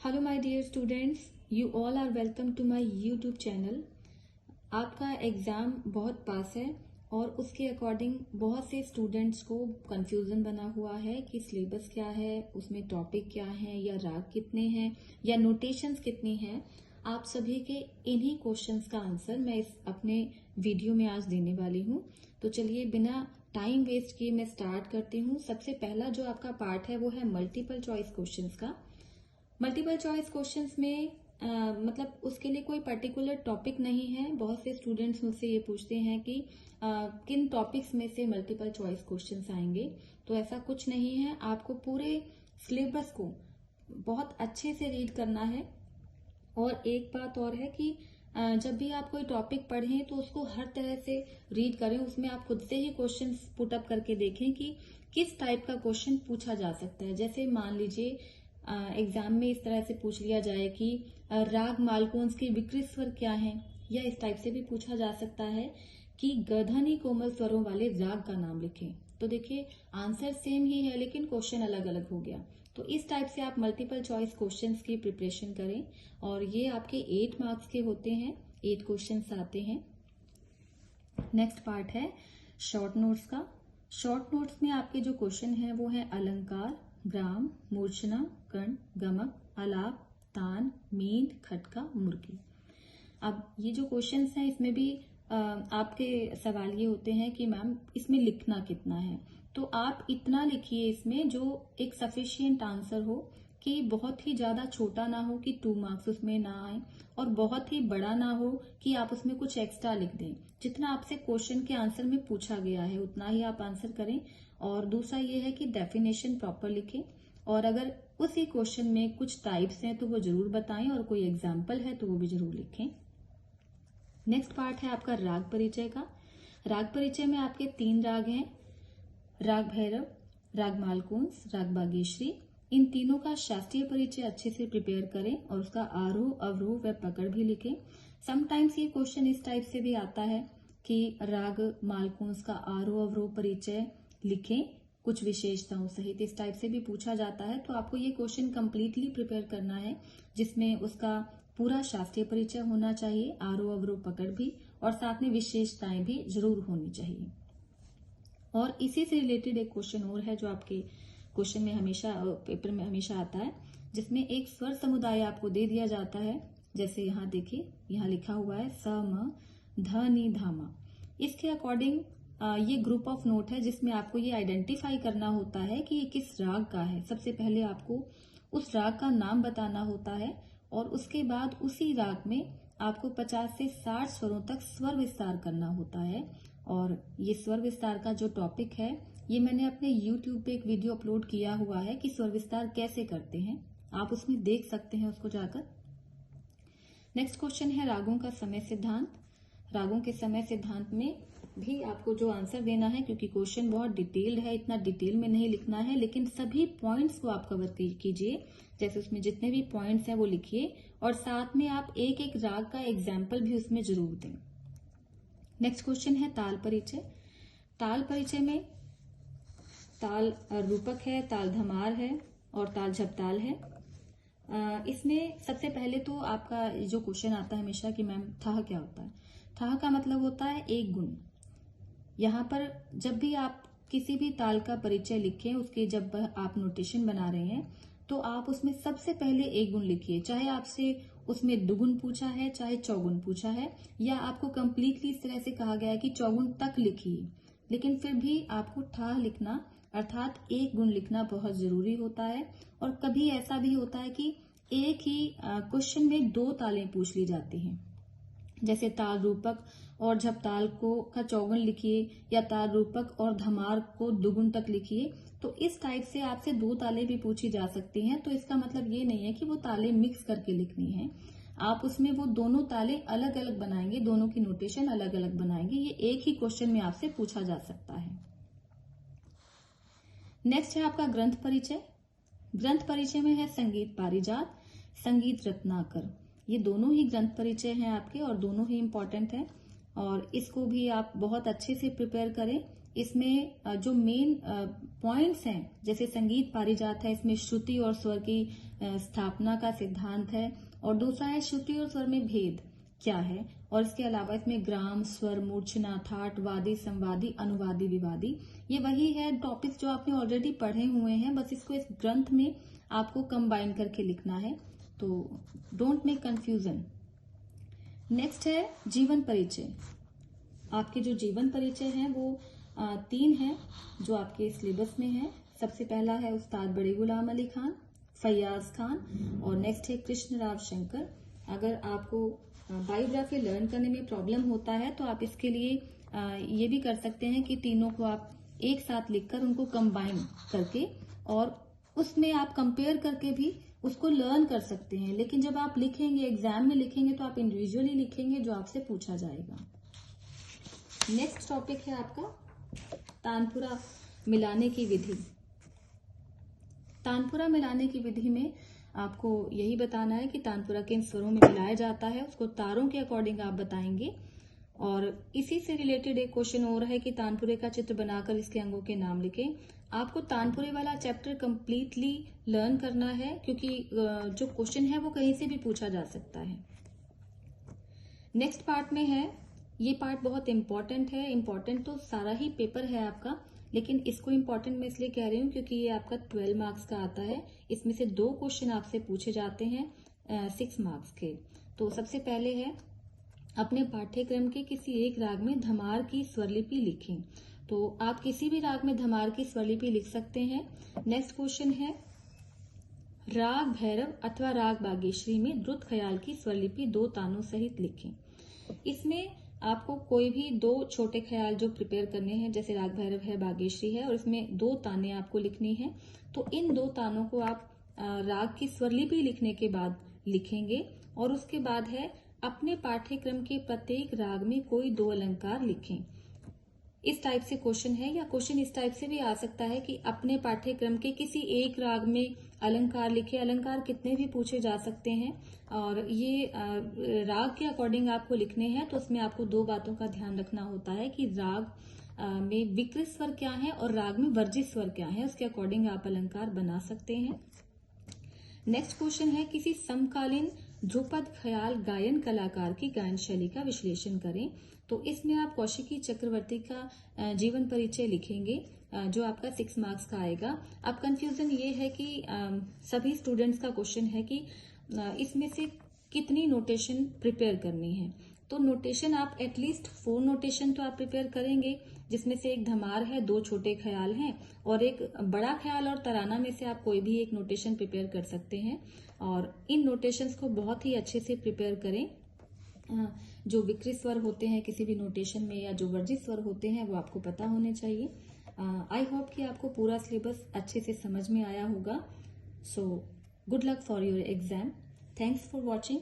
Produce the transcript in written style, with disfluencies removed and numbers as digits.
Hello my dear students, you all are welcome to my YouTube channel. आपका exam बहुत पास है और उसके अकॉर्डिंग बहुत से स्टूडेंट्स को कंफ्यूजन बना हुआ है कि सिलेबस क्या है, उसमें टॉपिक क्या है, या राग कितने हैं, या नोटेशंस कितनी हैं। आप सभी के इन्हीं क्वेश्चंस का आंसर मैं इस अपने वीडियो में आज देने वाली हूँ। तो चलिए बिना टाइम वेस्ट किए मैं स्टार्ट करती हूँ। सबसे पहला जो आपका पार्ट है वो है मल्टीपल चॉइस क्वेश्चंस का। मल्टीपल चॉइस क्वेश्चंस में मतलब उसके लिए कोई पर्टिकुलर टॉपिक नहीं है। बहुत से स्टूडेंट्स मुझसे ये पूछते हैं कि किन टॉपिक्स में से मल्टीपल चॉइस क्वेश्चंस आएंगे। तो ऐसा कुछ नहीं है, आपको पूरे सिलेबस को बहुत अच्छे से रीड करना है। और एक बात और है कि जब भी आप कोई टॉपिक पढ़ें तो उसको हर तरह से रीड करें। उसमें आप खुद से ही क्वेश्चन पुट अप करके देखें कि किस टाइप का क्वेश्चन पूछा जा सकता है। जैसे मान लीजिए एग्जाम में इस तरह से पूछ लिया जाए कि राग मालकोंस के विकृत स्वर क्या हैं, या इस टाइप से भी पूछा जा सकता है कि गर्धनी कोमल स्वरों वाले राग का नाम लिखें। तो देखिए आंसर सेम ही है लेकिन क्वेश्चन अलग अलग हो गया। तो इस टाइप से आप मल्टीपल चॉइस क्वेश्चंस की प्रिपरेशन करें और ये आपके 8 मार्क्स के होते हैं, 8 क्वेश्चंस आते हैं। नेक्स्ट पार्ट है शॉर्ट नोट्स का। शॉर्ट नोट्स में आपके जो क्वेश्चन है वो है अलंकार, ग्राम, मूर्छना, कर्ण, गमक, आलाप, तान, मींड, खटका, मुर्गी। अब ये जो क्वेश्चंस हैं इसमें भी आपके सवाल ये होते हैं कि मैम इसमें लिखना कितना है। तो आप इतना लिखिए इसमें जो एक सफिशिएंट आंसर हो, कि बहुत ही ज्यादा छोटा ना हो कि 2 मार्क्स उसमें ना आए, और बहुत ही बड़ा ना हो कि आप उसमें कुछ एक्स्ट्रा लिख दें। जितना आपसे क्वेश्चन के आंसर में पूछा गया है उतना ही आप आंसर करें। और दूसरा ये है कि डेफिनेशन प्रॉपर लिखें, और अगर उसी क्वेश्चन में कुछ टाइप्स हैं तो वो जरूर बताएं, और कोई एग्जाम्पल है तो वो भी जरूर लिखें। नेक्स्ट पार्ट है आपका राग परिचय का। राग परिचय में आपके 3 राग हैं, राग भैरव, राग मालकुंस, राग बागेश्वरी। इन तीनों का शास्त्रीय परिचय अच्छे से प्रिपेयर करें और उसका आरोह, अवरोह व पकड़ भी लिखें। समटाइम्स ये क्वेश्चन इस टाइप से भी आता है कि राग मालकुंस का आरोह अवरोह परिचय लिखें कुछ विशेषताओं सहित, इस टाइप से भी पूछा जाता है। तो आपको ये क्वेश्चन कंप्लीटली प्रिपेयर करना है जिसमें उसका पूरा शास्त्रीय परिचय होना चाहिए, आरोह अवरोह पकड़ भी, और साथ में विशेषताएं भी जरूर होनी चाहिए। और इसी से रिलेटेड एक क्वेश्चन और है जो आपके क्वेश्चन में हमेशा पेपर में हमेशा आता है, जिसमें एक स्वर समुदाय आपको दे दिया जाता है। जैसे यहाँ देखिए, यहाँ लिखा हुआ है स म ध नि धा म। इसके अकॉर्डिंग ये ग्रुप ऑफ नोट है जिसमें आपको ये आइडेंटिफाई करना होता है कि ये किस राग का है। सबसे पहले आपको उस राग का नाम बताना होता है, और उसके बाद उसी राग में आपको 50 से 60 स्वरों तक स्वर विस्तार करना होता है। और ये स्वर विस्तार का जो टॉपिक है ये मैंने अपने YouTube पे एक वीडियो अपलोड किया हुआ है कि स्वर विस्तार कैसे करते हैं, आप उसमें देख सकते हैं उसको जाकर। नेक्स्ट क्वेश्चन है रागों का समय सिद्धांत। रागों के समय सिद्धांत में भी आपको जो आंसर देना है, क्योंकि क्वेश्चन बहुत डिटेल्ड है, इतना डिटेल में नहीं लिखना है, लेकिन सभी पॉइंट्स को आप कवर कीजिए। जैसे उसमें जितने भी पॉइंट्स हैं वो लिखिए, और साथ में आप एक एक राग का एग्जाम्पल भी उसमें जरूर दें। नेक्स्ट क्वेश्चन है ताल परिचय। ताल परिचय में ताल रूपक है, ताल धमार है, और ताल झपताल है। इसमें सबसे पहले तो आपका जो क्वेश्चन आता है हमेशा कि मैम थाह क्या होता है। थाह का मतलब होता है एक गुण। यहाँ पर जब भी आप किसी भी ताल का परिचय लिखें, उसके जब आप नोटेशन बना रहे हैं तो आप उसमें सबसे पहले एक गुण लिखिए। चाहे आपसे उसमें दुगुन पूछा है, चाहे चौगुन पूछा है, या आपको कंप्लीटली इस तरह से कहा गया है कि चौगुन तक लिखिए, लेकिन फिर भी आपको ठाह लिखना अर्थात एक गुण लिखना बहुत जरूरी होता है। और कभी ऐसा भी होता है कि एक ही क्वेश्चन में 2 तालें पूछ ली जाती हैं। जैसे ताल रूपक और झपताल को का चौगुन लिखिए, या ताल रूपक और धमार को दुगुन तक लिखिए। तो इस टाइप से आपसे 2 तालें भी पूछी जा सकती हैं। तो इसका मतलब ये नहीं है कि वो तालें मिक्स करके लिखनी है, आप उसमें वो दोनों तालें अलग अलग बनाएंगे, दोनों की नोटेशन अलग अलग बनाएंगे। ये एक ही क्वेश्चन में आपसे पूछा जा सकता है। नेक्स्ट है आपका ग्रंथ परिचय। ग्रंथ परिचय में है संगीत पारिजात, संगीत रत्नाकर। ये दोनों ही ग्रंथ परिचय हैं आपके, और दोनों ही इम्पोर्टेंट हैं, और इसको भी आप बहुत अच्छे से प्रिपेयर करें। इसमें जो मेन पॉइंट्स हैं, जैसे संगीत पारिजात है, इसमें श्रुति और स्वर की स्थापना का सिद्धांत है, और दूसरा है श्रुति और स्वर में भेद क्या है, और इसके अलावा इसमें ग्राम, स्वर, मूर्छना, थाट, वादी, संवादी, अनुवादी, विवादी, ये वही है टॉपिक्स जो आपने ऑलरेडी पढ़े हुए हैं, बस इसको इस ग्रंथ में आपको कंबाइन करके लिखना है, तो डोंट मेक कंफ्यूजन। नेक्स्ट है जीवन परिचय। आपके जो जीवन परिचय हैं वो 3 हैं जो आपके सिलेबस में है। सबसे पहला है उस्ताद बड़े गुलाम अली खान, फैयाज खान, और नेक्स्ट है कृष्ण राव शंकर। अगर आपको बायोग्राफी लर्न करने में प्रॉब्लम होता है तो आप इसके लिए ये भी कर सकते हैं कि तीनों को आप एक साथ लिखकर उनको कंबाइन करके और उसमें आप कंपेयर करके भी उसको लर्न कर सकते हैं। लेकिन जब आप लिखेंगे, एग्जाम में लिखेंगे, तो आप इंडिविजुअली लिखेंगे जो आपसे पूछा जाएगा। नेक्स्ट टॉपिक है आपका तानपुरा मिलाने की विधि। तानपुरा मिलाने की विधि में आपको यही बताना है कि तानपुरा किन स्वरों में मिलाया जाता है, उसको तारों के अकॉर्डिंग आप बताएंगे। और इसी से रिलेटेड एक क्वेश्चन और है कि तानपुरे का चित्र बनाकर इसके अंगों के नाम लिखें। आपको तानपुरे वाला चैप्टर कंप्लीटली लर्न करना है, क्योंकि जो क्वेश्चन है वो कहीं से भी पूछा जा सकता है। नेक्स्ट पार्ट में है, ये पार्ट बहुत इंपॉर्टेंट है। इंपॉर्टेंट तो सारा ही पेपर है आपका, लेकिन इसको इंपॉर्टेंट मैं इसलिए कह रही हूँ क्योंकि ये आपका 12 मार्क्स का आता है। इसमें से 2 क्वेश्चन आपसे पूछे जाते हैं 6 मार्क्स के। तो सबसे पहले है, अपने पाठ्यक्रम के किसी एक राग में धमार की स्वरलिपि लिखें। तो आप किसी भी राग में धमार की स्वरलिपि लिख सकते हैं। नेक्स्ट क्वेश्चन है, राग भैरव अथवा राग बागेश्वरी में द्रुत ख्याल की स्वरलिपि 2 तानों सहित लिखें। इसमें आपको कोई भी 2 छोटे ख्याल जो प्रिपेयर करने हैं, जैसे राग भैरव है, बागेश्वरी है, और इसमें 2 ताने आपको लिखनी है। तो इन 2 तानों को आप राग की स्वरलिपि लिखने के बाद लिखेंगे। और उसके बाद है, अपने पाठ्यक्रम के प्रत्येक राग में कोई 2 अलंकार लिखें। इस टाइप से क्वेश्चन है, या क्वेश्चन इस टाइप से भी आ सकता है कि अपने पाठ्यक्रम के किसी एक राग में अलंकार लिखे। अलंकार कितने भी पूछे जा सकते हैं, और ये राग के अकॉर्डिंग आपको लिखने हैं। तो उसमें आपको 2 बातों का ध्यान रखना होता है कि राग में विकृत स्वर क्या है और राग में वर्जित स्वर क्या है, उसके अकॉर्डिंग आप अलंकार बना सकते हैं। नेक्स्ट क्वेश्चन है, किसी समकालीन ध्रुपद ख्याल गायन कलाकार की गायन शैली का विश्लेषण करें। तो इसमें आप कौशिकी चक्रवर्ती का जीवन परिचय लिखेंगे, जो आपका 6 मार्क्स का आएगा। अब कंफ्यूजन ये है कि सभी स्टूडेंट्स का क्वेश्चन है कि इसमें से कितनी नोटेशन प्रिपेयर करनी है। तो नोटेशन आप एटलीस्ट 4 नोटेशन तो आप प्रिपेयर करेंगे, जिसमें से एक धमार है, 2 छोटे ख्याल हैं, और एक बड़ा ख्याल और तराना में से आप कोई भी एक नोटेशन प्रिपेयर कर सकते हैं। और इन नोटेशंस को बहुत ही अच्छे से प्रिपेयर करें। जो विकृत स्वर होते हैं किसी भी नोटेशन में, या जो वर्जित स्वर होते हैं, वो आपको पता होने चाहिए। आई होप कि आपको पूरा सिलेबस अच्छे से समझ में आया होगा। So good luck for your exam. Thanks for watching.